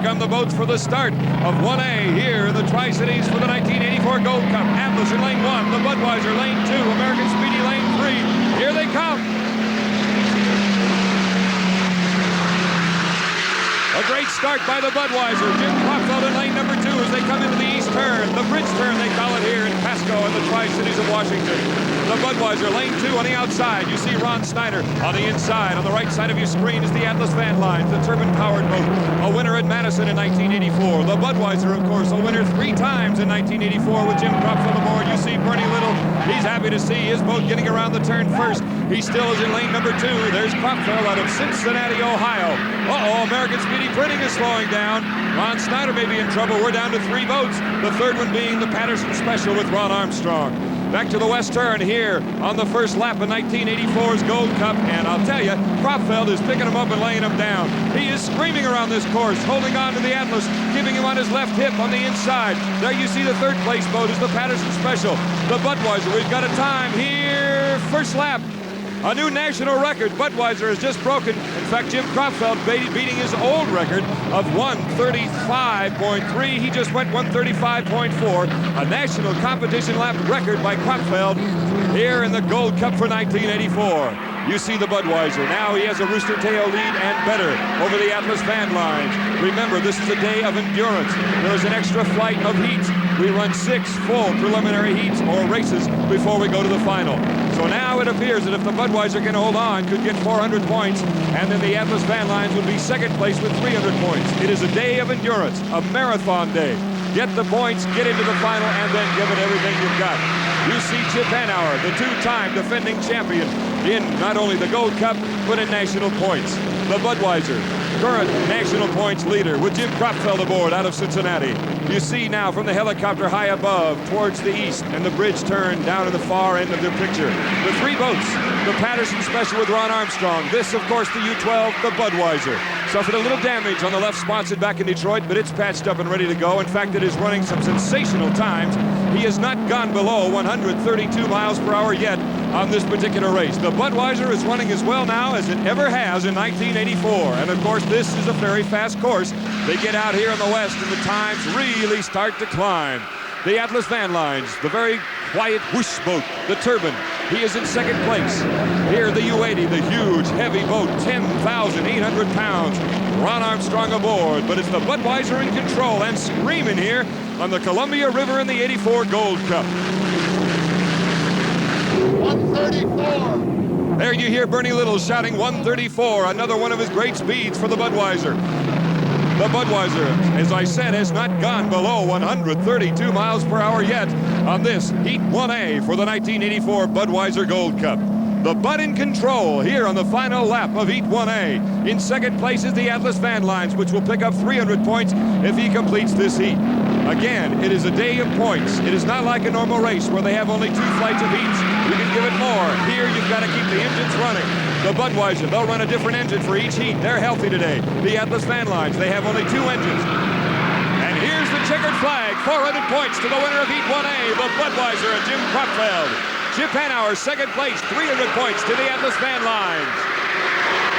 come the boats for the start of 1A here in the Tri-Cities for the 1984 Gold Cup. Atlas in lane 1, the Budweiser lane 2, American Speedy lane 3. Here they come. A great start by the Budweiser. Jim Cropfeld in lane number 2 as they come into the east turn. The bridge turn, they call it here in Pasco in the Tri-Cities of Washington. The Budweiser, lane 2 on the outside. You see Ron Snyder on the inside. On the right side of your screen is the Atlas Van Lines, the turbine-powered boat. A winner at Madison in 1984. The Budweiser, of course, a winner 3 times in 1984 with Jim Cropfeld aboard. You see Bernie Little. He's happy to see his boat getting around the turn first. He still is in lane number 2. There's Cropfeld out of Cincinnati, Ohio. Uh-oh, American Speedy Printing is slowing down. Ron Snyder may be in trouble. We're down to 3 boats. The third one being the Patterson Special with Ron Armstrong. Back to the west turn here on the first lap of 1984's Gold Cup. And I'll tell you, Cropfeld is picking him up and laying him down. He is screaming around this course, holding on to the Atlas, giving him on his left hip on the inside. There you see the third place boat is the Patterson Special. The Budweiser, we've got a time here. First lap. A new national record. Budweiser has just broken. In fact, Jim Cropfeld beating his old record of 1:35.3. He just went 1:35.4. A national competition lap record by Cropfeld here in the Gold Cup for 1984. You see the Budweiser. Now he has a rooster tail lead and better over the Atlas Van Lines. Remember, this is a day of endurance. There is an extra flight of heats. We run 6 full preliminary heats or races before we go to the final. So now it appears that if the Budweiser can hold on, could get 400 points, and then the Atlas Van Lines would be second place with 300 points. It is a day of endurance, a marathon day. Get the points, get into the final, and then give it everything you've got. You see Chip Hanauer, the 2-time defending champion, in not only the Gold Cup, but in national points. The Budweiser, current national points leader with Jim Cropfeld aboard out of Cincinnati. You see now from the helicopter high above towards the east and the bridge turn down to the far end of the picture. The 3 boats, the Patterson Special with Ron Armstrong. This, of course, the U-12, the Budweiser. Suffered a little damage on the left sponson back in Detroit, but it's patched up and ready to go. In fact, it is running some sensational times. He has not gone below 132 miles per hour yet on this particular race. The Budweiser is running as well now as it ever has in 1984. And of course, this is a very fast course. They get out here in the west and the times really start to climb. The Atlas Van Lines, the very quiet whoosh boat, the turbine. He is in second place. Here, the U-80, the huge, heavy boat, 10,800 pounds. Ron Armstrong aboard, but it's the Budweiser in control and screaming here on the Columbia River in the 84 Gold Cup. 134. There you hear Bernie Little shouting 134, another one of his great speeds for the Budweiser. The Budweiser, as I said, has not gone below 132 miles per hour yet on this Heat 1A for the 1984 Budweiser Gold Cup. The Bud in control here on the final lap of Heat 1A. In second place is the Atlas Van Lines, which will pick up 300 points if he completes this heat. Again, it is a day of points. It is not like a normal race where they have only 2 flights of heats. You can give it more. Here, you've got to keep the engines running. The Budweiser, they'll run a different engine for each heat. They're healthy today. The Atlas Van Lines, they have only 2 engines. And here's the checkered flag. 400 points to the winner of Heat 1A, the Budweiser and Jim Cropfeld. Chip Hanauer, second place, 300 points to the Atlas Van Lines.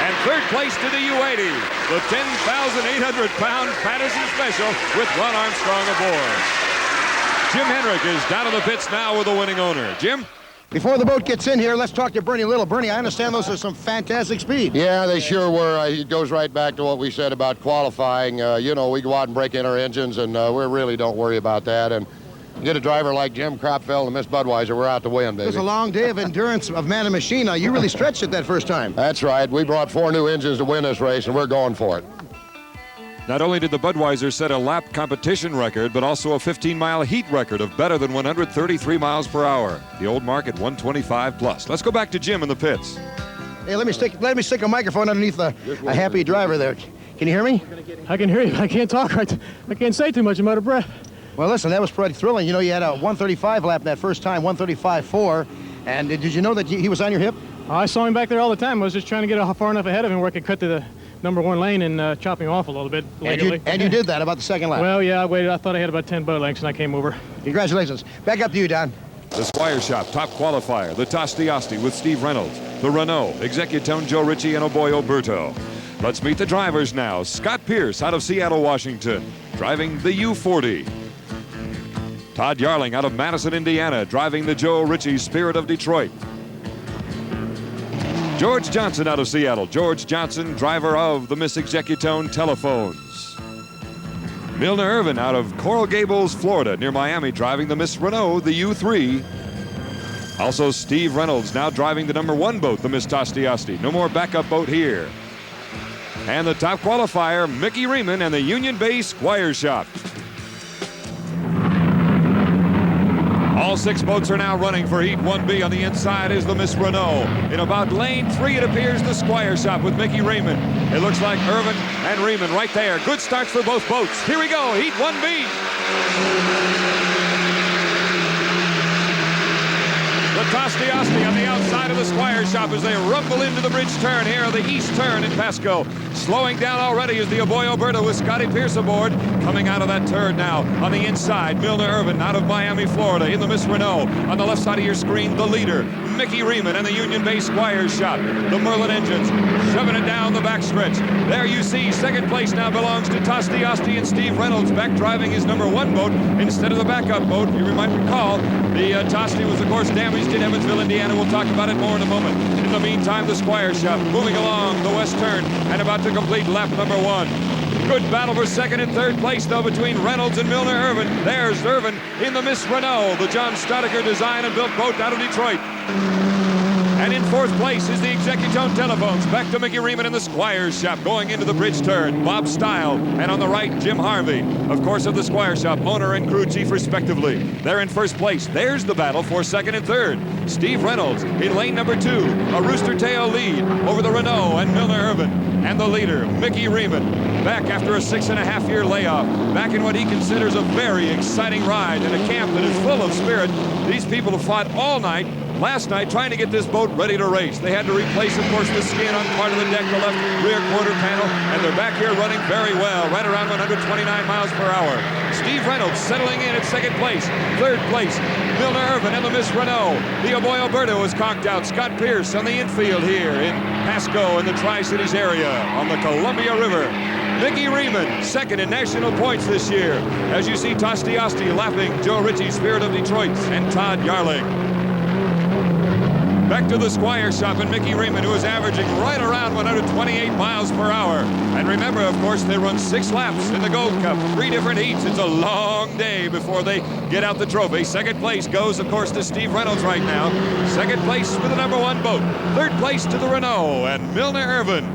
And third place to the U-80, the 10,800-pound Patterson Special with Ron Armstrong aboard. Jim Hendrick is down in the pits now with the winning owner. Jim? Before the boat gets in here, let's talk to Bernie Little. Bernie, I understand those are some fantastic speed. Yeah, they sure were. It goes right back to what we said about qualifying. You know, we go out and break in our engines, and we really don't worry about that. And get a driver like Jim Cropfeld and Miss Budweiser, we're out to win, baby. It was a long day of endurance of man and machine. You really stretched it that first time. That's right. We brought 4 new engines to win this race, and we're going for it. Not only did the Budweiser set a lap competition record, but also a 15-mile heat record of better than 133 miles per hour. The old mark at 125 plus. Let's go back to Jim in the pits. Hey, let me stick a microphone underneath a happy driver there. Can you hear me? I can hear you. I can't talk right. I can't say too much. I'm out of breath. Well, listen, that was pretty thrilling. You know, you had a 135 lap that first time, 135.4. And did you know that he was on your hip? I saw him back there all the time. I was just trying to get far enough ahead of him where I could cut to the number 1 lane and chop him off a little bit. And you did that about the second lap. Well, yeah, I waited. I thought I had about 10 boat lengths, and I came over. Congratulations. Back up to you, Don. The Squire Shop top qualifier, the Tosti Asti with Steve Reynolds, the Renault, Executone Joe Ritchie and Oboy Oberto. Let's meet the drivers now. Scott Pierce out of Seattle, Washington, driving the U40. Todd Yarling out of Madison, Indiana, driving the Joe Ritchie Spirit of Detroit. George Johnson out of Seattle. George Johnson, driver of the Miss Executone Telephones. Milner Irvin out of Coral Gables, Florida, near Miami, driving the Miss Renault, the U3. Also, Steve Reynolds now driving the #1 boat, the Miss Tosti Asti. No more backup boat here. And the top qualifier, Mickey Riemann and the Union Bay Squire Shop. All 6 boats are now running for Heat 1B. On the inside is the Miss Renault. In about lane 3, it appears the Squire Shop with Mickey Riemann. It looks like Irvin and Riemann right there. Good starts for both boats. Here we go, Heat 1B. The Tosti Asti on the outside of the Squire Shop as they rumble into the bridge turn here, the east turn in Pasco. Slowing down already is the Aboy Alberta with Scotty Pierce aboard. Coming out of that turn now on the inside, Milner Irvin out of Miami, Florida in the Miss Renault. On the left side of your screen, the leader, Mickey Riemann and the Union Bay Squire Shop. The Merlin engines shoving it down the backstretch. There you see second place now belongs to Tosti Asti and Steve Reynolds back driving his #1 boat instead of the backup boat. You might recall the Tosti was of course damaged in Evansville, Indiana. We'll talk about it more in a moment. In the meantime, the Squire Shop moving along the west turn and about to complete lap #1. Good battle for second and third place, though, between Reynolds and Milner Irvin. There's Irvin in the Miss Renault, the John Staudinger design and built boat out of Detroit. And in fourth place is the Executone Telephones. Back to Mickey Riemann in the Squires Shop going into the bridge turn. Bob Stile, and on the right, Jim Harvey, of course, of the Squire Shop, owner and crew chief respectively. They're in first place. There's the battle for second and third. Steve Reynolds in lane #2, a rooster tail lead over the Renault and Milner Irvin. And the leader, Mickey Riemann, back after a 6.5-year layoff, back in what he considers a very exciting ride in a camp that is full of spirit. These people have fought all night, last night, trying to get this boat ready to race. They had to replace, of course, the skin on part of the deck, the left rear quarter panel, and they're back here running very well, right around 129 miles per hour. Steve Reynolds settling in at second place. Third place, Milner Irvin and the Miss Renault. The Aboy Alberta was conked out. Scott Pierce on the infield here in Pasco in the Tri-Cities area on the Columbia River. Mickey Riemann, second in national points this year. As you see, Tosti Asti lapping Joe Ritchie, Spirit of Detroit, and Todd Yarling. Back to the Squire Shop and Mickey Riemann, who is averaging right around 128 miles per hour. And remember, of course, they run 6 laps in the Gold Cup, 3 different heats. It's a long day before they get out the trophy. Second place goes, of course, to Steve Reynolds right now. Second place with the #1 boat. Third place to the Renault and Milner Irvin.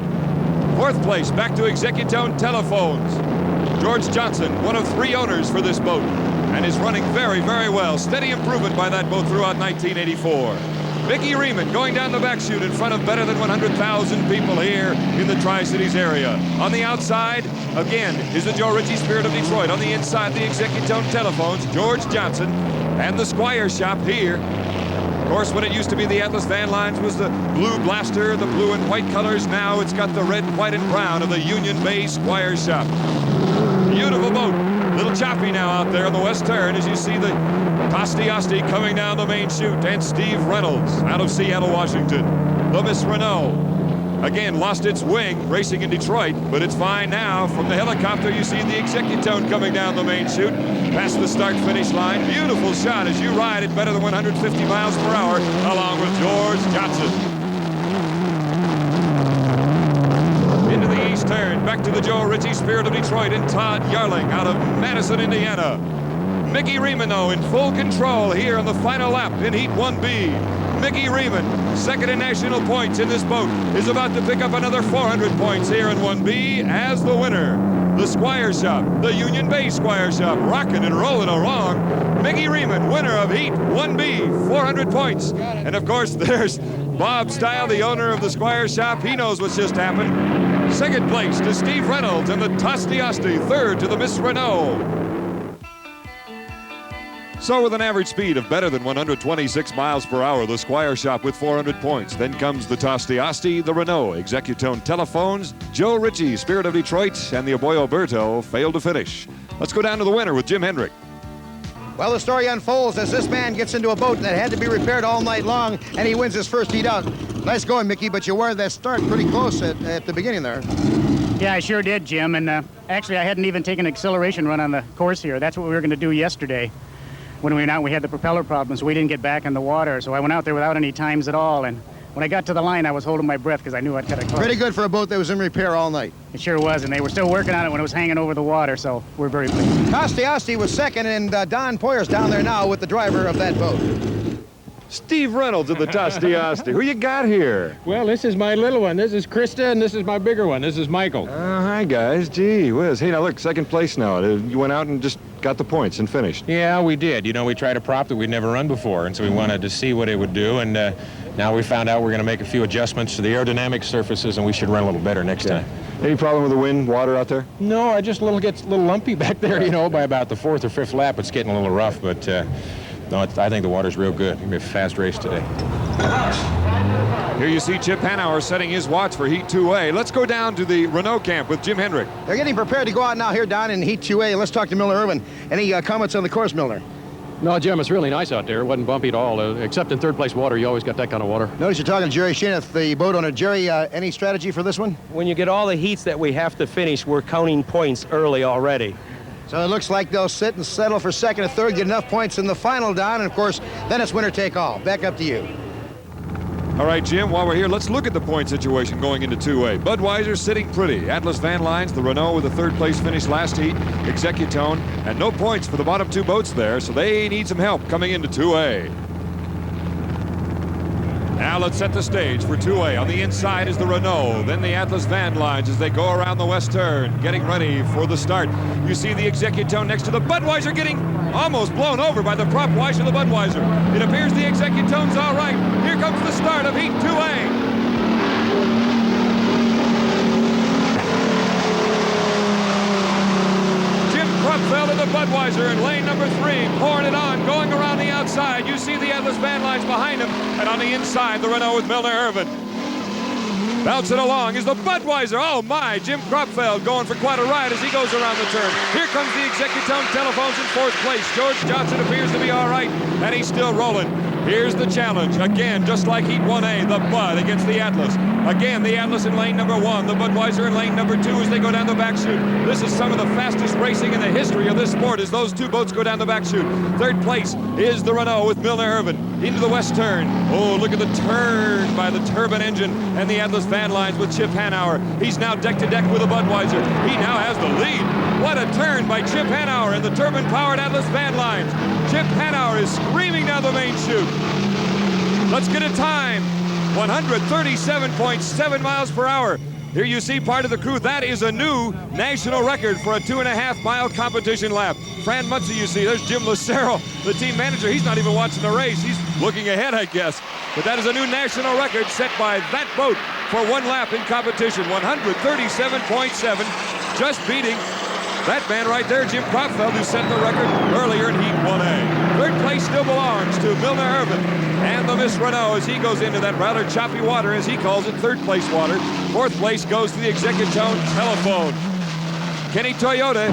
Fourth place back to Executone Telephones. George Johnson, one of 3 owners for this boat, and is running very, very well. Steady improvement by that boat throughout 1984. Mickey Riemann going down the back chute in front of better than 100,000 people here in the Tri-Cities area. On the outside, again, is the Joe Ritchie Spirit of Detroit. On the inside, the Executone Telephones, George Johnson, and the Squire Shop here. Of course, when it used to be the Atlas Van Lines was the blue blaster, the blue and white colors. Now it's got the red, white, and brown of the Union Bay Squire Shop. Beautiful boat. A little choppy now out there on the west turn as you see the Tosti Asti coming down the main chute, and Steve Reynolds out of Seattle, Washington. The Miss Renault, again, lost its wing racing in Detroit, but it's fine now. From the helicopter, you see the Executone coming down the main chute, past the start-finish line. Beautiful shot as you ride at better than 150 miles per hour, along with George Johnson. Into the east turn, back to the Joe Ritchie Spirit of Detroit and Todd Yarling out of Madison, Indiana. Mickey Riemann, though, in full control here on the final lap in Heat 1B. Mickey Riemann, second in national points in this boat, is about to pick up another 400 points here in 1B as the winner. The Squire Shop, the Union Bay Squire Shop, rocking and rolling along. Mickey Riemann, winner of Heat 1B, 400 points. And of course, there's Bob Stile, the owner of the Squire Shop. He knows what's just happened. Second place to Steve Reynolds and the Tosti Asti. Third to the Miss Renault. So with an average speed of better than 126 miles per hour, the Squire Shop with 400 points. Then comes the Tosti Asti, the Renault, Executone Telephones, Joe Ritchie, Spirit of Detroit, and the Aboy Alberta failed to finish. Let's go down to the winner with Jim Hendrick. Well, the story unfolds as this man gets into a boat that had to be repaired all night long, and he wins his first heat out. Nice going, Mickey, but you wore that start pretty close at the beginning there. Yeah, I sure did, Jim. And actually, I hadn't even taken an acceleration run on the course here. That's what we were going to do yesterday. When we went out, we had the propeller problems, so we didn't get back in the water. So I went out there without any times at all. And when I got to the line, I was holding my breath because I knew I'd cut it close. Pretty good for a boat that was in repair all night. It sure was, and they were still working on it when it was hanging over the water, so we're very pleased. Costiasti was second, and Don Poyer's down there now with the driver of that boat. Steve Reynolds of the Tostiasti. Who you got here? Well, this is my little one. This is Krista, and this is my bigger one. This is Michael. Hi, guys. Gee whiz. Hey, now look, second place now. You went out and just got the points and finished. Yeah, we did. You know, we tried a prop that we'd never run before, and so we wanted to see what it would do, and now we found out we're going to make a few adjustments to the aerodynamic surfaces, and we should run a little better next time. Any problem with the wind, water out there? No, I just gets a little lumpy back there, you know, by about the 4th or 5th lap. It's getting a little rough, but no, I think the water's real good. It's going to be a fast race today. Here you see Chip Hanauer setting his watch for Heat 2A. Let's go down to the Renault camp with Jim Hendrick. They're getting prepared to go out now here down in Heat 2A. Let's talk to Miller Irvin. Any comments on the course, Miller? No, Jim, it's really nice out there. It wasn't bumpy at all. Except in third place water, you always got that kind of water. Notice you're talking to Jerry Shineth, the boat owner. Jerry, any strategy for this one? When you get all the heats that we have to finish, we're counting points early already. So it looks like they'll sit and settle for second or third, get enough points in the final, Don, and of course, then it's winner take all. Back up to you. All right, Jim, while we're here, let's look at the point situation going into 2A. Budweiser sitting pretty. Atlas Van Lines, the Renault with a third place finish last heat, Executone, and no points for the bottom two boats there, so they need some help coming into 2A. Now let's set the stage for 2A. On the inside is the Renault, then the Atlas Van Lines as they go around the west turn, getting ready for the start. You see the Executone next to the Budweiser getting almost blown over by the prop wash of the Budweiser. It appears the Executone's all right. Here comes the start of Heat 2A. Fell to the Budweiser in lane number 3, pouring it on, going around the outside. You see the Atlas Van Lines behind him, and on the inside, the Renault with Milner Irvin. Bouncing along is the Budweiser. Oh my, Jim Kropfeld going for quite a ride as he goes around the turn. Here comes the Executone Telephones in 4th place. George Johnson appears to be all right, and he's still rolling. Here's the challenge. Again, just like Heat 1A, the Bud against the Atlas. Again, the Atlas in lane number 1, the Budweiser in lane number 2 as they go down the back chute. This is some of the fastest racing in the history of this sport as those two boats go down the back chute. 3rd place is the Renault with Milner Irvin into the west turn. Oh, look at the turn by the turbine engine and the Atlas Van Lines with Chip Hanauer. He's now deck to deck with a Budweiser. He now has the lead. What a turn by Chip Hanauer and the turbine-powered Atlas Van Lines. Chip Hanauer is screaming down the main chute. Let's get a time. 137.7 miles per hour. Here you see part of the crew. That is a new national record for a 2.5-mile competition lap. Fran Muncie, you see. There's Jim Lucero, the team manager. He's not even watching the race. He's looking ahead, I guess. But that is a new national record set by that boat for one lap in competition. 137.7, just beating that man right there, Jim Kropfeld, who set the record earlier in Heat 1A. 3rd place still belongs to Milner Irvin and the Miss Renault as he goes into that rather choppy water, as he calls it, 3rd place water. 4th place goes to the Executone Telephone. Kenny Toyota,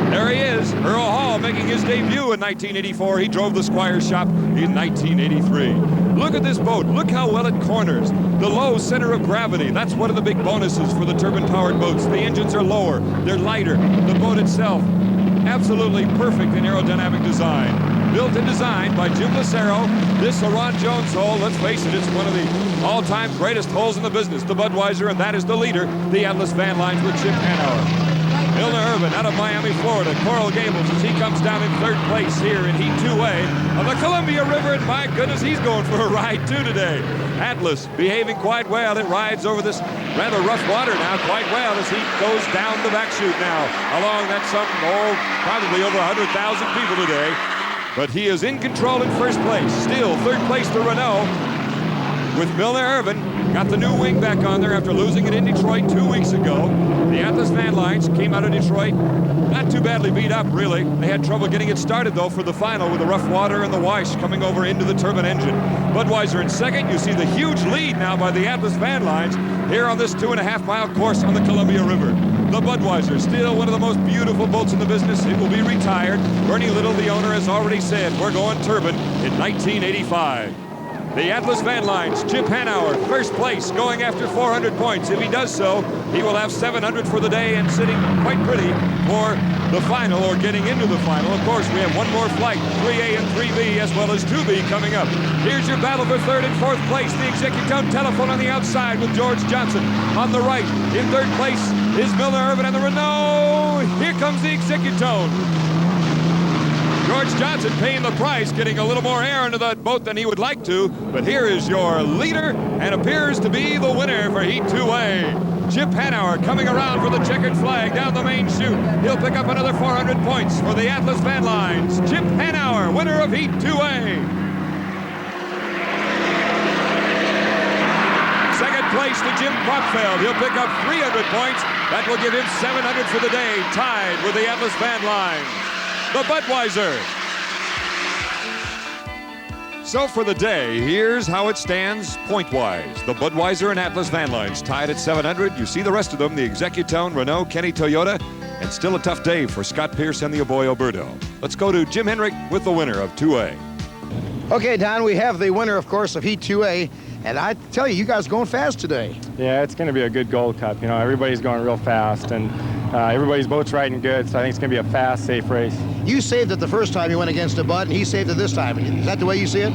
there he is. Earl Hall making his debut in 1984. He drove the Squire shop in 1983. Look at this boat. Look how well it corners. The low center of gravity. That's one of the big bonuses for the turbine-powered boats. The engines are lower. They're lighter. The boat itself, absolutely perfect in aerodynamic design. Built and designed by Jim Lucero. This Ron Jones hull, let's face it, it's one of the all-time greatest hulls in the business. The Budweiser, and that is the leader, the Atlas Van Lines with Chip Hanauer. Milner Irvin out of Miami, Florida. Coral Gables as he comes down in 3rd place here in Heat 2A on the Columbia River, and my goodness, he's going for a ride too today. Atlas behaving quite well. It rides over this rather rough water now quite well as he goes down the back chute now. Along that probably over 100,000 people today. But he is in control in 1st place. Still 3rd place the Renault with Milner Irvin. Got the new wing back on there after losing it in Detroit 2 weeks ago. The Atlas Van Lines came out of Detroit not too badly beat up, really. They had trouble getting it started, though, for the final with the rough water and the wash coming over into the turbine engine. Budweiser in 2nd. You see the huge lead now by the Atlas Van Lines here on this 2.5-mile course on the Columbia River. The Budweiser, still one of the most beautiful boats in the business. It will be retired. Bernie Little, the owner, has already said we're going turbine in 1985. The Atlas Van Lines, Chip Hanauer, first place, going after 400 points. If he does so, he will have 700 for the day and sitting quite pretty for the final, or getting into the final. Of course, we have one more flight, 3A and 3B, as well as 2B coming up. Here's your battle for third and fourth place. The Executone Telephone on the outside with George Johnson on the right. In third place is Milner Irvin and the Renault. Here comes the Executone. George Johnson paying the price, getting a little more air into that boat than he would like to. But here is your leader, and appears to be the winner for Heat 2A. Chip Hanauer coming around for the checkered flag down the main chute. He'll pick up another 400 points for the Atlas Van Lines. Chip Hanauer, winner of Heat 2A. Second place to Jim Kropfeld. He'll pick up 300 points. That will give him 700 for the day, tied with the Atlas Van Lines. The Budweiser. So for the day, here's how it stands point-wise. The Budweiser and Atlas Van Lines tied at 700. You see the rest of them, the Executone, Renault, Kenny Toyota, and still a tough day for Scott Pierce and the Aboy Alberto. Let's go to Jim Hendrick with the winner of 2A. Okay, Don, we have the winner, of course, of Heat 2A. And I tell you, you guys are going fast today. Yeah, it's going to be a good Gold Cup. You know, everybody's going real fast, and everybody's boat's riding good, so I think it's going to be a fast, safe race. You saved it the first time you went against a Bud, and he saved it this time. Is that the way you see it?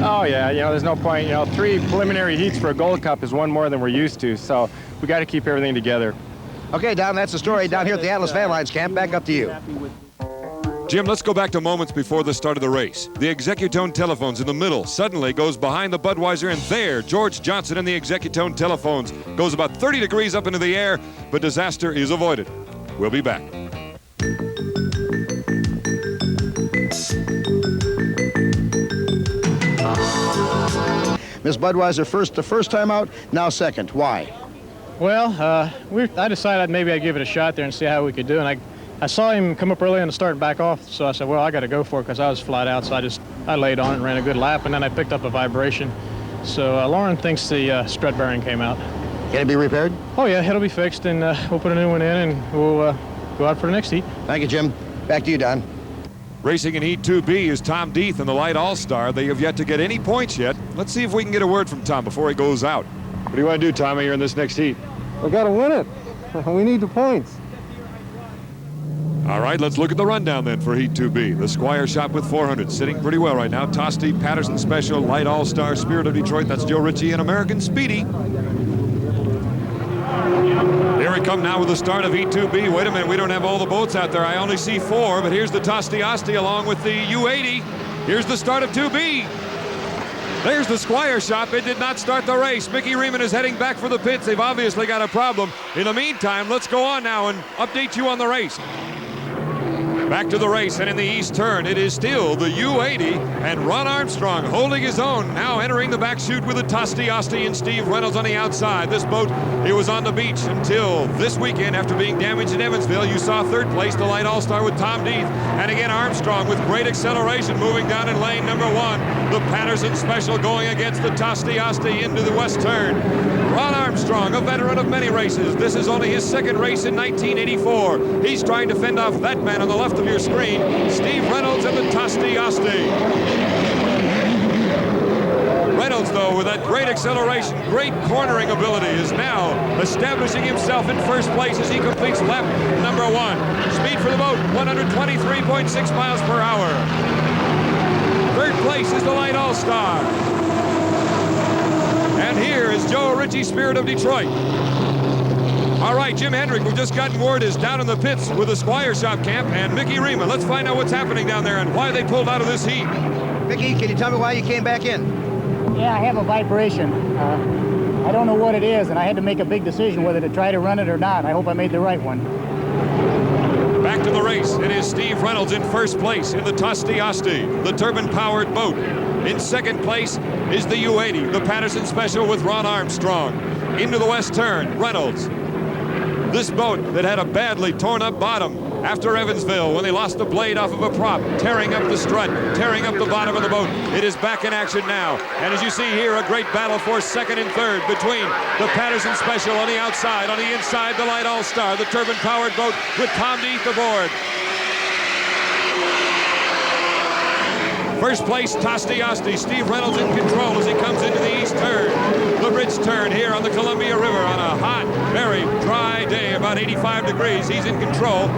Oh, yeah. You know, there's no point. You know, 3 preliminary heats for a Gold Cup is one more than we're used to, so we got to keep everything together. Okay, Don, that's the story down here at the Atlas Van Lines camp. Back up to you. Jim, let's go back to moments before the start of the race. The Executone Telephones in the middle suddenly goes behind the Budweiser, and there, George Johnson and the Executone Telephones goes about 30 degrees up into the air, but disaster is avoided. We'll be back. Miss Budweiser, the first time out, now second. Why? Well, I decided maybe I'd give it a shot there and see how we could do. And I saw him come up early on the start and back off, so I said, well, I got to go for it because I was flat out. So I laid on it and ran a good lap, and then I picked up a vibration. So Lauren thinks the strut bearing came out. Can it be repaired? Oh, yeah, it'll be fixed, and we'll put a new one in, and we'll go out for the next heat. Thank you, Jim. Back to you, Don. Racing in Heat 2B is Tom Deeth and the Light All-Star. They have yet to get any points yet. Let's see if we can get a word from Tom before he goes out. What do you want to do, Tommy, here in this next heat? We got to win it. We need the points. All right, let's look at the rundown then for Heat 2B. The Squire Shop with 400, sitting pretty well right now. Tosti, Patterson Special, Light All-Star, Spirit of Detroit, that's Joe Ritchie, and American Speedy. Here we come now with the start of Heat 2B. Wait a minute, we don't have all the boats out there. I only see 4, but here's the Tosti Asti along with the U80. Here's the start of 2B. There's the Squire Shop. It did not start the race. Mickey Riemann is heading back for the pits. They've obviously got a problem. In the meantime, let's go on now and update you on the race. Back to the race, and in the east turn, it is still the U80 and Ron Armstrong holding his own, now entering the back chute with the Tosti Asti and Steve Reynolds on the outside. This boat, it was on the beach until this weekend after being damaged in Evansville. You saw third place, the Light All-Star with Tom Deeth, and again Armstrong with great acceleration moving down in lane number 1. The Patterson Special going against the Tosti Asti into the west turn. Ron Armstrong, a veteran of many races. This is only his second race in 1984. He's trying to fend off that man on the left of your screen, Steve Reynolds and the Tosti Asti. Reynolds, though, with that great acceleration, great cornering ability, is now establishing himself in first place as he completes lap number 1. Speed for the boat, 123.6 miles per hour. Third place is the Light All-Star. And here is Joe Ritchie, Spirit of Detroit. All right, Jim Hendrick, we've just gotten word, is down in the pits with the Squire Shop camp, and Mickey Riemann. Let's find out what's happening down there and why they pulled out of this heat. Mickey, can you tell me why you came back in? Yeah, I have a vibration. I don't know what it is, and I had to make a big decision whether to try to run it or not. I hope I made the right one. Back to the race. It is Steve Reynolds in first place in the Tosti Asti, the turbine-powered boat. In second place is the U80, the Patterson Special with Ron Armstrong. Into the west turn, Reynolds. This boat that had a badly torn up bottom after Evansville when they lost the blade off of a prop, tearing up the strut, tearing up the bottom of the boat. It is back in action now. And as you see here, a great battle for second and third between the Patterson Special on the outside, on the inside, the Light All-Star, the turbine-powered boat with Tom Deeth aboard. First place, Tosti Asti. Steve Reynolds in control as he comes into the east turn. The bridge turn here on the Columbia River on a hot, very dry day, about 85 degrees. He's in control.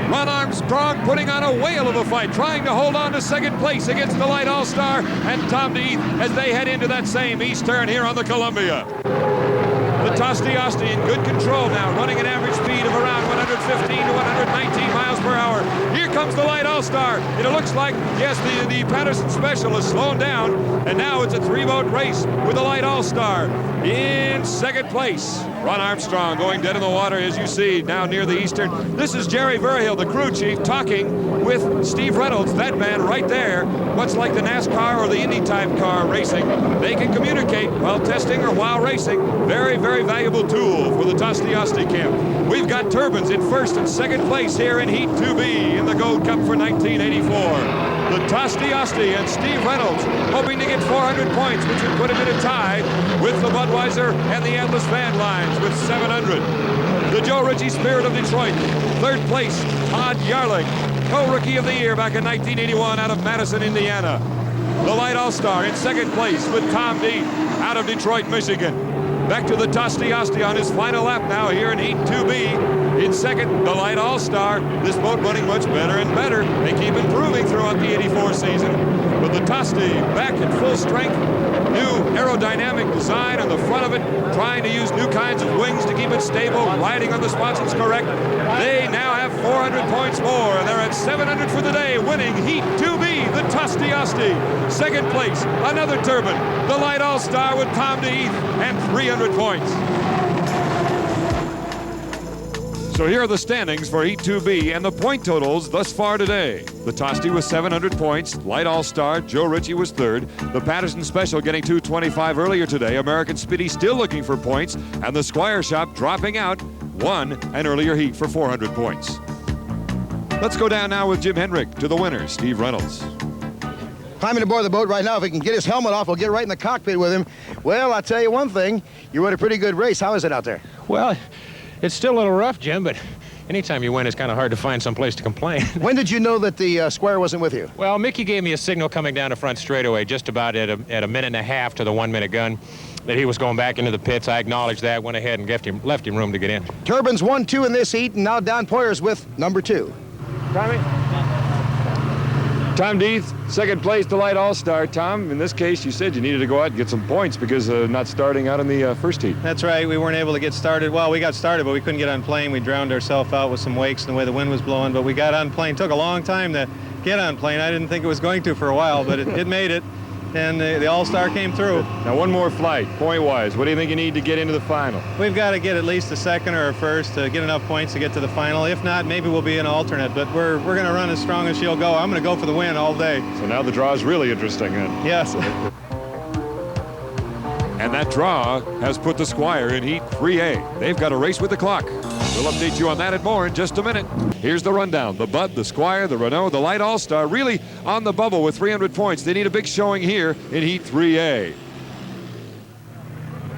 Ron Armstrong putting on a whale of a fight, trying to hold on to second place against the Light All-Star and Tom DeEath as they head into that same east turn here on the Columbia. The Tosti Asti in good control now, running an average speed of around 115 to 119 miles per hour. Here comes the Light All-Star. It looks like, yes, the Patterson Special is slowing down, and now it's a three-boat race with the Light All-Star in second place. Ron Armstrong going dead in the water, as you see, now near the eastern. This is Jerry Verhill, the crew chief, talking with Steve Reynolds, that man right there, much like the NASCAR or the Indy-type car racing. They can communicate while testing or while racing. Very, very valuable tool for the Tosti Asti camp. We've got turbines in first and second place here in Heat 2B in the Gold Cup for 1984. The Tosti Asti and Steve Reynolds hoping to get 400 points, which would put him in a tie with the Budweiser and the Atlas Van Lines with 700. The Joe Ritchie Spirit of Detroit, third place, Todd Yarling, co-rookie of the year back in 1981 out of Madison, Indiana. The Light All-Star in second place with Tom D out of Detroit, Michigan. Back to the Tosti Asti on his final lap now here in Heat 2B. In second, the Light All-Star. This boat running much better and better. They keep improving throughout the 84 season. But the Tosti back at full strength. New aerodynamic design on the front of it, trying to use new kinds of wings to keep it stable, riding on the spots it's correct. They now have 400 points more, and they're at 700 for the day, winning Heat 2B, the Tosti Asti. Second place, another turbine, the Light All-Star with Tom DeEath, and 300 points. So here are the standings for Heat 2B and the point totals thus far today. The Tosti with 700 points, Light All-Star, Joe Ritchie was third. The Patterson Special getting 225 earlier today. American Speedy still looking for points, and the Squire Shop dropping out, won an earlier heat for 400 points. Let's go down now with Jim Hendrick to the winner, Steve Reynolds. Climbing aboard the boat right now. If he can get his helmet off, we'll get right in the cockpit with him. Well, I'll tell you one thing. You rode a pretty good race. How is it out there? Well, it's still a little rough, Jim, but anytime you win, it's kind of hard to find some place to complain. When did you know that the Squire wasn't with you? Well, Mickey gave me a signal coming down the front straightaway just about at a minute and a half to the 1 minute gun that he was going back into the pits. I acknowledged that, went ahead and left him room to get in. Turbines 1-2 in this heat, and now Don Poyer's with number 2. Tommy? Tom DeEath, second place, the Light All-Star. Tom, in this case, you said you needed to go out and get some points because of not starting out in the first heat. That's right. We weren't able to get started. Well, we got started, but we couldn't get on plane. We drowned ourselves out with some wakes and the way the wind was blowing, but we got on plane. Took a long time to get on plane. I didn't think it was going to for a while, but it made it, and the All-Star came through. Now, one more flight, point-wise. What do you think you need to get into the final? We've got to get at least a second or a first to get enough points to get to the final. If not, maybe we'll be an alternate, but we're going to run as strong as she'll go. I'm going to go for the win all day. So now the draw is really interesting then. Yes. And that draw has put the Squire in Heat 3A. They've got a race with the clock. We'll update you on that and more in just a minute. Here's the rundown. The Bud, the Squire, the Renault, the Light All-Star really on the bubble with 300 points. They need a big showing here in Heat 3A.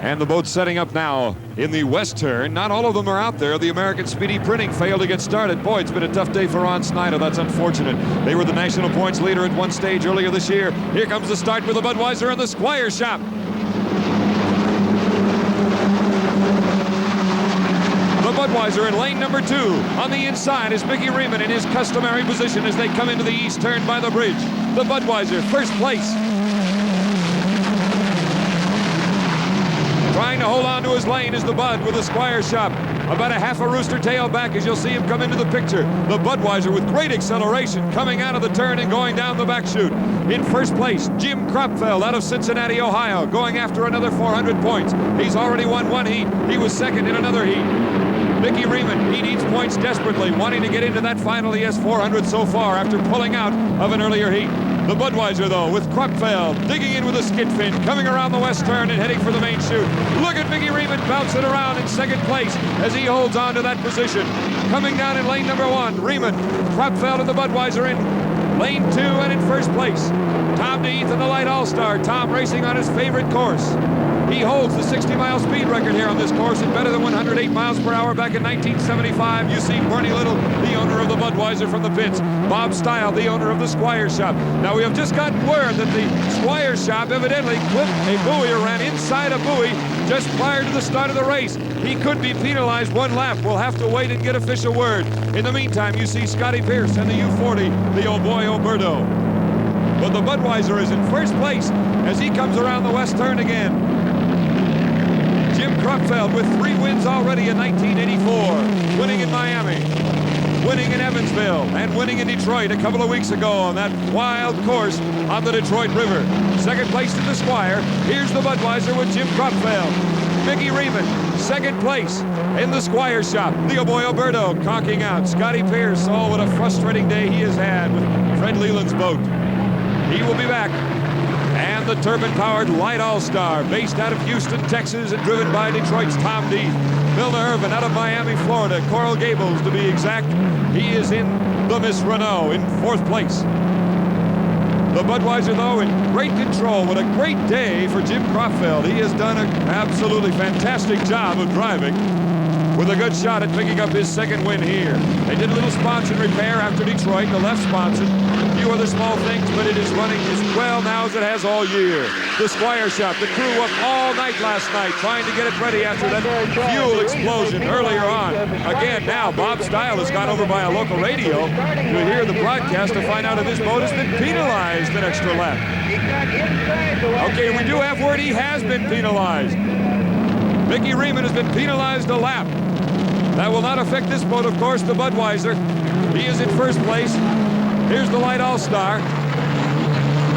And the boat's setting up now in the west turn. Not all of them are out there. The American Speedy Printing failed to get started. Boy, it's been a tough day for Ron Snyder. That's unfortunate. They were the national points leader at one stage earlier this year. Here comes the start with the Budweiser and the Squire Shop. Budweiser in lane number 2. On the inside is Mickey Riemann in his customary position as they come into the east turn by the bridge. The Budweiser, first place. Trying to hold on to his lane is the Bud with the Squire Shop. About a half a rooster tail back as you'll see him come into the picture. The Budweiser with great acceleration coming out of the turn and going down the back chute. In first place, Jim Kropfeld out of Cincinnati, Ohio, going after another 400 points. He's already won one heat. He was second in another heat. Mickey Riemann, he needs points desperately, wanting to get into that final. He has 400 so far after pulling out of an earlier heat. The Budweiser, though, with Kropfeld digging in with a skid fin, coming around the west turn and heading for the main chute. Look at Mickey Riemann bouncing around in second place as he holds on to that position. Coming down in lane number 1, Riemann, Kropfeld and the Budweiser in lane 2 and in first place. Tom DeEath and the Light All-Star. Tom racing on his favorite course. He holds the 60-mile speed record here on this course at better than 108 miles per hour back in 1975. You see Bernie Little, the owner of the Budweiser, from the pits. Bob Stile, the owner of the Squire Shop. Now, we have just gotten word that the Squire Shop evidently clipped a buoy or ran inside a buoy just prior to the start of the race. He could be penalized 1 lap. We'll have to wait and get official word. In the meantime, you see Scotty Pierce and the U40, the old boy Oberto. But the Budweiser is in first place as he comes around the west turn again. Jim Krupfeld with 3 wins already in 1984, winning in Miami, winning in Evansville, and winning in Detroit a couple of weeks ago on that wild course on the Detroit River. Second place to the Squire. Here's the Budweiser with Jim Krupfeld. Mickey Riemann, second place in the Squire Shop. Leo Boy Alberto conking out. Scotty Pierce, oh, what a frustrating day he has had with Fred Leland's boat. He will be back. And the turbine-powered Light All-Star, based out of Houston, Texas, and driven by Detroit's Tom Deeth. Milner Irvin out of Miami, Florida, Coral Gables to be exact. He is in the Miss Renault in 4th place. The Budweiser, though, in great control. What a great day for Jim Krupfeld. He has done an absolutely fantastic job of driving with a good shot at picking up his second win here. They did a little sponson repair after Detroit, the left sponson. A few other small things, but it is running as well now as it has all year. The Squire Shop, the crew up all night last night trying to get it ready after that fuel explosion earlier on. Again, now Bob Stile has gone over by a local radio to hear the broadcast to find out if his boat has been penalized an extra lap. Okay, we do have word he has been penalized. Mickey Riemann has been penalized a lap. That will not affect this boat, of course, the Budweiser. He is in first place. Here's the Light All-Star.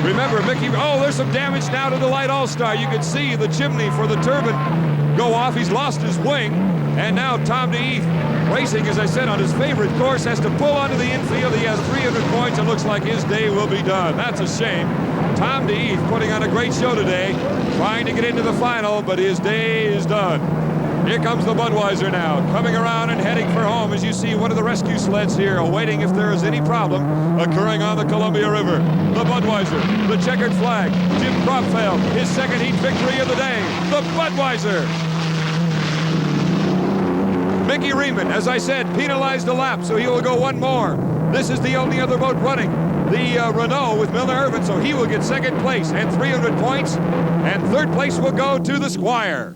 Remember, Mickey, oh, there's some damage now to the Light All-Star. You can see the chimney for the turbine go off. He's lost his wing. And now Tom Deeth, racing, as I said, on his favorite course, has to pull onto the infield. He has 300 points. It looks like his day will be done. That's a shame. Tom Deeth putting on a great show today, trying to get into the final, but his day is done. Here comes the Budweiser now, coming around and heading for home as you see one of the rescue sleds here, awaiting if there is any problem occurring on the Columbia River. The Budweiser, the checkered flag, Jim Krupfeld, his second heat victory of the day. The Budweiser. Mickey Riemann, as I said, penalized a lap, so he will go 1 more. This is the only other boat running, the Renault with Milner Irvin, so he will get second place and 300 points, and third place will go to the Squire.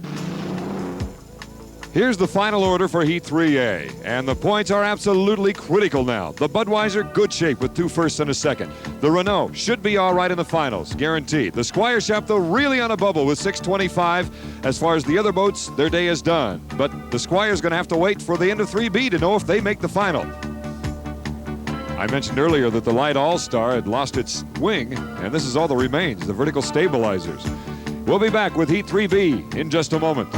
Here's the final order for Heat 3A, and the points are absolutely critical now. The Budweiser, good shape with 2 firsts and a second. The Renault should be all right in the finals, guaranteed. The Squire Shop, though, really on a bubble with 625. As far as the other boats, their day is done. But the Squire's going to have to wait for the end of 3B to know if they make the final. I mentioned earlier that the Light All-Star had lost its wing, and this is all that remains, the vertical stabilizers. We'll be back with Heat 3B in just a moment.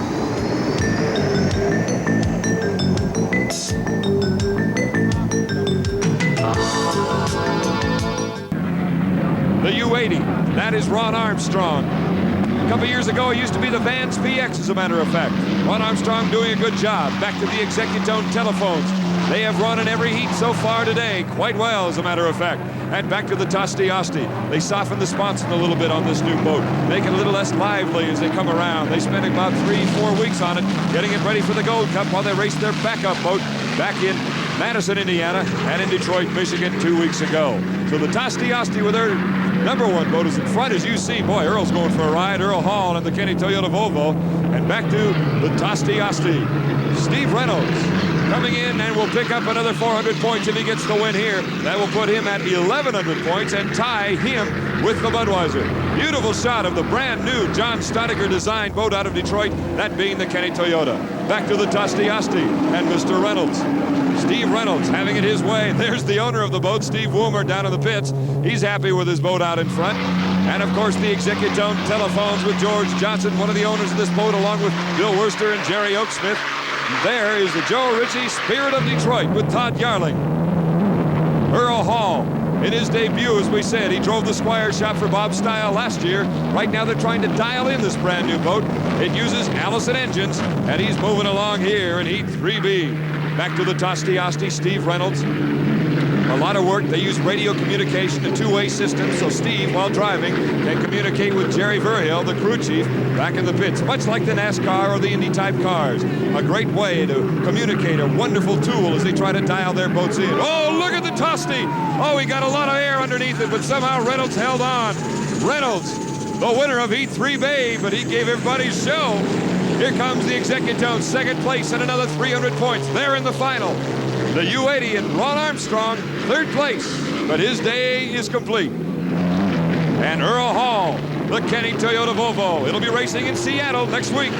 The U-80, that is Ron Armstrong. A couple years ago, he used to be the Vans PX, as a matter of fact. Ron Armstrong doing a good job. Back to the Executone telephones. They have run in every heat so far today, quite well, as a matter of fact. And back to the Tosti Asti. They soften the sponson a little bit on this new boat, make it a little less lively as they come around. They spend about 3-4 weeks on it, getting it ready for the Gold Cup while they race their backup boat back in Madison, Indiana, and in Detroit, Michigan 2 weeks ago. So the Tosti Asti with their #1 boat is in front, as you see. Boy, Earl's going for a ride. Earl Hall and the Kenny Toyota Volvo. And back to the Tosti Asti. Steve Reynolds coming in and will pick up another 400 points if he gets the win here. That will put him at 1,100 points and tie him with the Budweiser. Beautiful shot of the brand new John Steinecker designed boat out of Detroit, that being the Kenny Toyota. Back to the Tosti Asti and Mr. Reynolds. Steve Reynolds having it his way. There's the owner of the boat, Steve Woomer, down in the pits. He's happy with his boat out in front. And, of course, the Executone telephones with George Johnson, one of the owners of this boat, along with Bill Worster and Jerry Oaksmith. There is the Joe Ritchie Spirit of Detroit with Todd Yarling. Earl Hall, in his debut, as we said, he drove the Squire Shop for Bob Stile last year. Right now they're trying to dial in this brand new boat. It uses Allison engines, and he's moving along here in Heat 3B. Back to the Tosti Asti, Steve Reynolds. A lot of work. They use radio communication, a two-way system, so Steve, while driving, can communicate with Jerry Verhill, the crew chief, back in the pits, much like the NASCAR or the Indy-type cars. A great way to communicate, a wonderful tool as they try to dial their boats in. Oh, look at the Tosti! Oh, he got a lot of air underneath it, but somehow Reynolds held on. Reynolds, the winner of Heat 3B, but he gave everybody a show. Here comes the Executone, second place and another 300 points. They're in the final. The U80 and Ron Armstrong, third place, but his day is complete. And Earl Hall, the Kenny Toyota Volvo. It'll be racing in Seattle next week.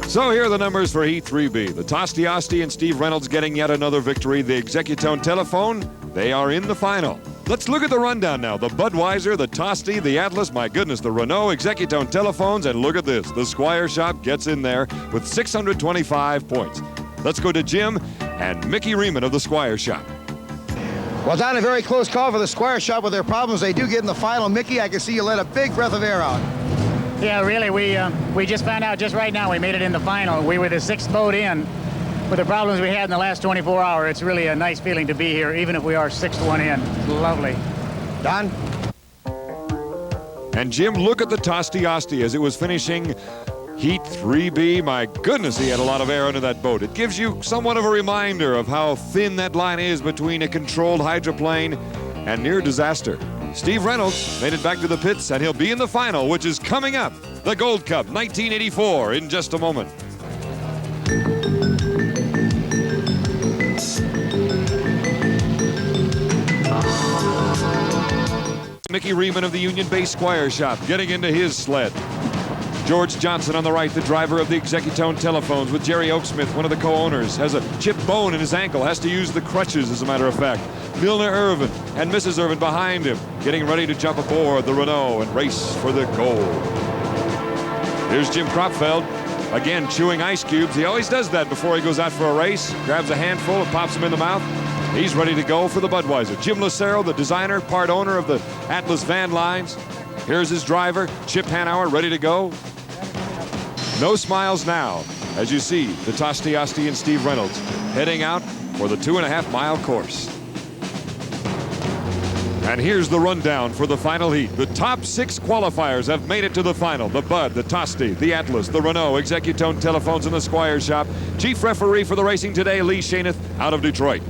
So here are the numbers for Heat 3B. The Tosti Osti and Steve Reynolds getting yet another victory. The Executone Telephone, they are in the final. Let's look at the rundown now. The Budweiser, the Tosti, the Atlas, my goodness, the Renault, Executone Telephones, and look at this. The Squire Shop gets in there with 625 points. Let's go to Jim and Mickey Riemann of the Squire Shop. Well, Don, a very close call for the Squire Shop with their problems. They do get in the final. Mickey, I can see you let a big breath of air out. Yeah, really, we just found out just right now we made it in the final. We were the sixth boat in. With the problems we had in the last 24 hours, it's really a nice feeling to be here, even if we are sixth one in. It's lovely. Don? And Jim, look at the Tosti Osti as it was finishing Heat 3B. My goodness, he had a lot of air under that boat. It gives you somewhat of a reminder of how thin that line is between a controlled hydroplane and near disaster. Steve Reynolds made it back to the pits, and he'll be in the final, which is coming up. The Gold Cup 1984 in just a moment. Mickey Riemann of the Union Bay Squire Shop getting into his sled. George Johnson on the right, the driver of the Executone Telephones, with Jerry Oaksmith, one of the co-owners, has a chipped bone in his ankle, has to use the crutches, as a matter of fact. Milner Irvin and Mrs. Irvin behind him, getting ready to jump aboard the Renault and race for the gold. Here's Jim Kropfeld, again chewing ice cubes. He always does that before he goes out for a race. Grabs a handful and pops them in the mouth. He's ready to go for the Budweiser. Jim Lucero, the designer, part owner of the Atlas van lines. Here's his driver, Chip Hanauer, ready to go. No smiles now, as you see the Tosti Osti and Steve Reynolds heading out for the 2.5-mile course. And here's the rundown for the final heat. The top 6 qualifiers have made it to the final. The Bud, the Tosti, the Atlas, the Renault, Executone Telephones, and the Squire Shop. Chief referee for the racing today, Lee Shaneth, out of Detroit.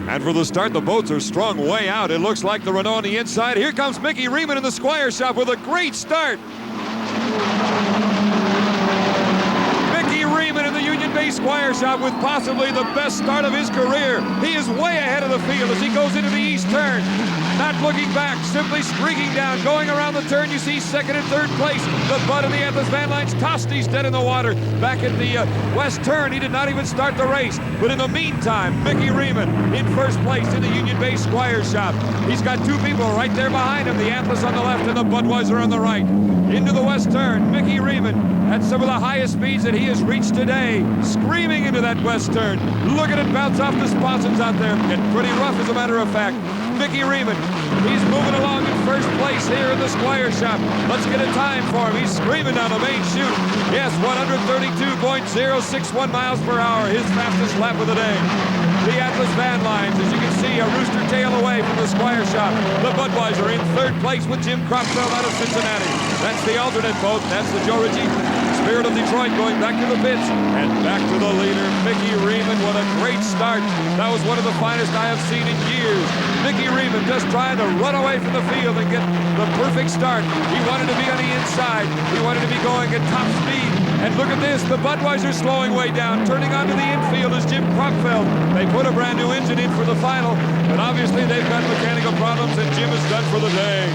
And for the start, the boats are strung way out. It looks like the Renault on the inside. Here comes Mickey Riemann in the Squire Shop with a great start. Mickey Riemann in the Union Bay Squire Shop with possibly the best start of his career. He is way ahead of the field as he goes into the east turn. Not looking back, simply streaking down, going around the turn. You see second and third place. The Bud and the Atlas Van Lines. Tosti's dead in the water. Back at the west turn, he did not even start the race. But in the meantime, Mickey Riemann in first place in the Union Bay Squire Shop. He's got 2 people right there behind him, the Atlas on the left and the Budweiser on the right. Into the west turn, Mickey Riemann at some of the highest speeds that he has reached today, screaming into that west turn. Look at it bounce off the sponsons out there. Getting pretty rough, as a matter of fact. Mickey Riemann, he's moving along in first place here in the Squire Shop. Let's get a time for him. He's screaming down the main chute. Yes, 132.061 miles per hour, his fastest lap of the day. The Atlas Van Lines, as you can see, a rooster tail away from the Squire Shop. The Budweiser in third place with Jim Kropfeld out of Cincinnati. That's the alternate boat. That's the Joe Ritchie Spirit of Detroit going back to the pits and back to the leader, Mickey Riemann. What a great start. That was one of the finest I have seen in years. Mickey Riemann just trying to run away from the field and get the perfect start. He wanted to be on the inside. He wanted to be going at top speed. And look at this, the Budweiser slowing way down. Turning onto the infield is Jim Kropfeld. They put a brand new engine in for the final, but obviously they've got mechanical problems and Jim is done for the day.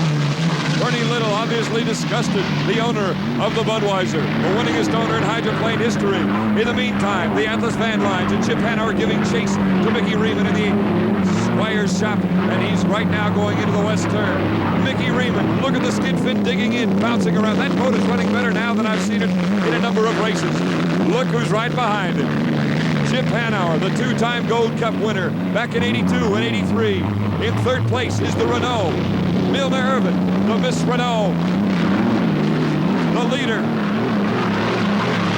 Bernie Little, obviously disgusted, the owner of the Budweiser, the winningest owner in hydroplane history. In the meantime, the Atlas Van Lines and Chip Hanauer giving chase to Mickey Riemann in the Squire Shop, and he's right now going into the west turn. Mickey Riemann, look at the skid fin digging in, bouncing around. That boat is running better now than I've seen it in a number of races. Look who's right behind him. Chip Hanauer, the 2-time Gold Cup winner, back in 82 and 83. In third place is the Renault. Milner Irvin, the Miss Renault. The leader,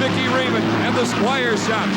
Mickey Riemann, and the Squire Shop.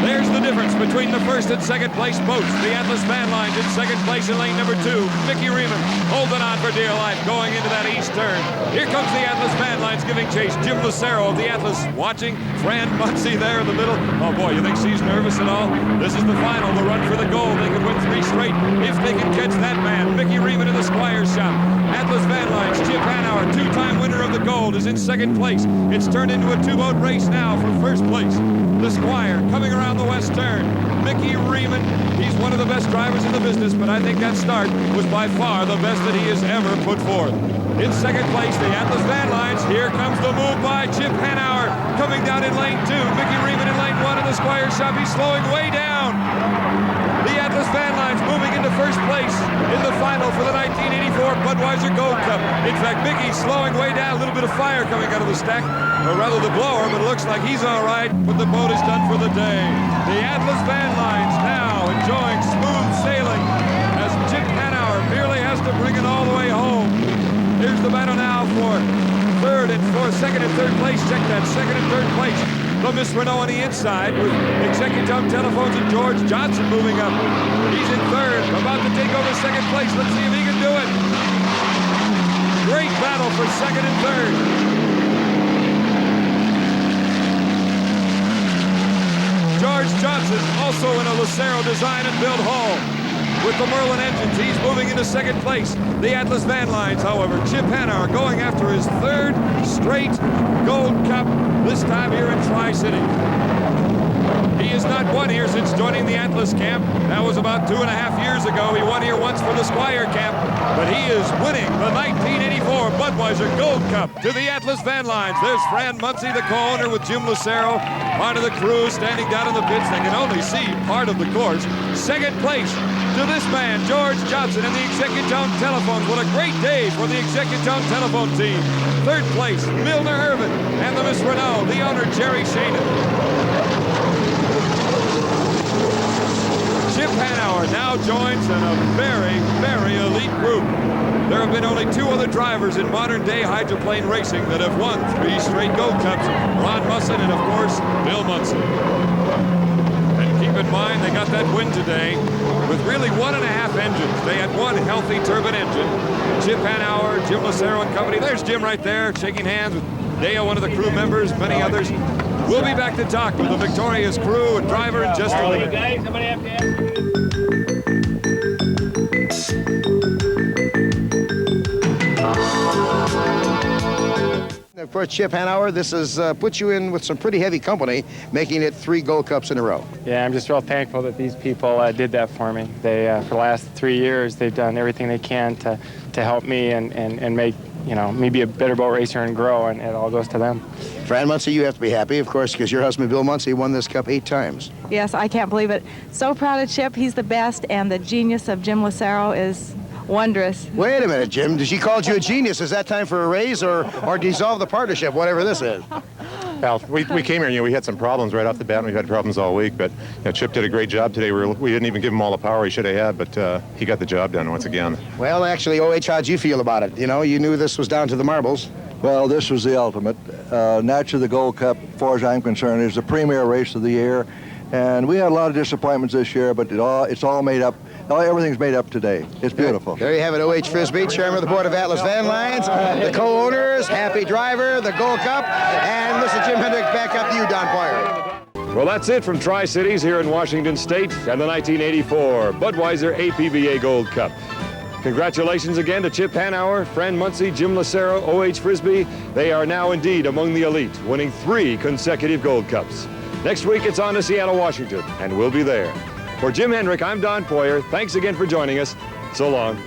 There's the difference between the first and second place boats. The Atlas Van Lines in second place in lane number 2. Mickey Riemann holding on for dear life going into that east turn. Here comes the Atlas Van Lines giving chase. Jim Lucero of the Atlas watching. Fran Muncy there in the middle. Oh boy, you think she's nervous at all? This is the final, the run for the gold. They could win 3 straight if they can catch that man. Mickey Riemann in the Squire's shop. Atlas Van Lines, Chip Hanauer, 2-time winner of the gold, is in second place. It's turned into a 2-boat race now for first place. The Squire coming around the west turn. Mickey Riemann, he's one of the best drivers in the business, but I think that start was by far the best that he has ever put forth. In second place, the Atlas Van Lines. Here comes the move by Chip Hanauer coming down in lane 2. Mickey Riemann in lane 1 in the Squire's shop. He's slowing way down. The Atlas Van Lines moving into first place in the final for the 1984 Budweiser Gold Cup. In fact, Mickey's slowing way down. A little bit of fire coming out of the stack, or rather the blower, but it looks like he's all right, but the boat is done for the day. The Atlas Van Lines now enjoying smooth sailing as Chip Hanauer merely has to bring it all the way home. Here's the battle now for second and third place. Check that, second and third place. The Miss Renault on the inside with Executive Telephones and George Johnson moving up. He's in third, about to take over second place. Let's see if he can do it. Great battle for second and third. George Johnson also in a Lucero Design and Build Hall with the Merlin engines. He's moving into second place. The Atlas Van Lines, however, Chip Hanauer going after his 3rd straight Gold Cup, this time here in Tri-City. He has not won here since joining the Atlas camp. That was about 2.5 years ago. He won here once for the Squire camp, but he is winning the 1984 Budweiser Gold Cup to the Atlas Van Lines. There's Fran Muncy, the co-owner, with Jim Lucero, part of the crew standing down in the pits. They can only see part of the course. Second place to this man, George Johnson, and the Executive Telephones. What a great day for the Executive Telephone team. Third place, Milner Irvin, and the Miss Renault, the owner, Jerry Shanen. Chip Hanauer now joins in a very, very elite group. There have been only 2 other drivers in modern-day hydroplane racing that have won 3 straight Gold Cups, Ron Musson and, of course, Bill Munson. And keep in mind, they got that win today with really 1.5 engines. They had 1 healthy turbine engine. Chip Hanauer, Jim Lucero and company. There's Jim right there, shaking hands with Dale, one of the crew members, many others. We'll be back to talk with the victorious crew and driver in just a minute. Of course, Chip Hanauer, this has put you in with some pretty heavy company, making it 3 Gold Cups in a row. Yeah, I'm just real thankful that these people did that for me. They, for the last 3 years, they've done everything they can to help me and make, you know, me be a better boat racer and grow, and it all goes to them. Fran Muncy, you have to be happy, of course, because your husband, Bill Muncy, won this cup 8 times. Yes, I can't believe it. So proud of Chip. He's the best, and the genius of Jim Lucero is wondrous. Wait a minute, Jim. She called you a genius. Is that time for a raise or dissolve the partnership, whatever this is? Well, we came here, you know, we had some problems right off the bat, and we've had problems all week, but you know, Chip did a great job today. We didn't even give him all the power he should have had, but he got the job done once again. Well, actually, O.H., how'd you feel about it? You know, you knew this was down to the marbles. Well, this was the ultimate. Naturally, the Gold Cup, as far as I'm concerned, is the premier race of the year, and we had a lot of disappointments this year, but it's all made up. Everything's made up today. It's beautiful. There you have it, O.H. Frisbee, chairman of the board of Atlas Van Lines, the co-owners, happy driver, the Gold Cup, and Mr. Jim Hendrick, back up to you, Don Poyer. Well, that's it from Tri-Cities here in Washington State and the 1984 Budweiser A.P.B.A. Gold Cup. Congratulations again to Chip Hanauer, Fran Muncy, Jim Lucero, O.H. Frisbee. They are now indeed among the elite, winning 3 consecutive Gold Cups. Next week, it's on to Seattle, Washington, and we'll be there. For Jim Hendrick, I'm Don Poyer. Thanks again for joining us. So long.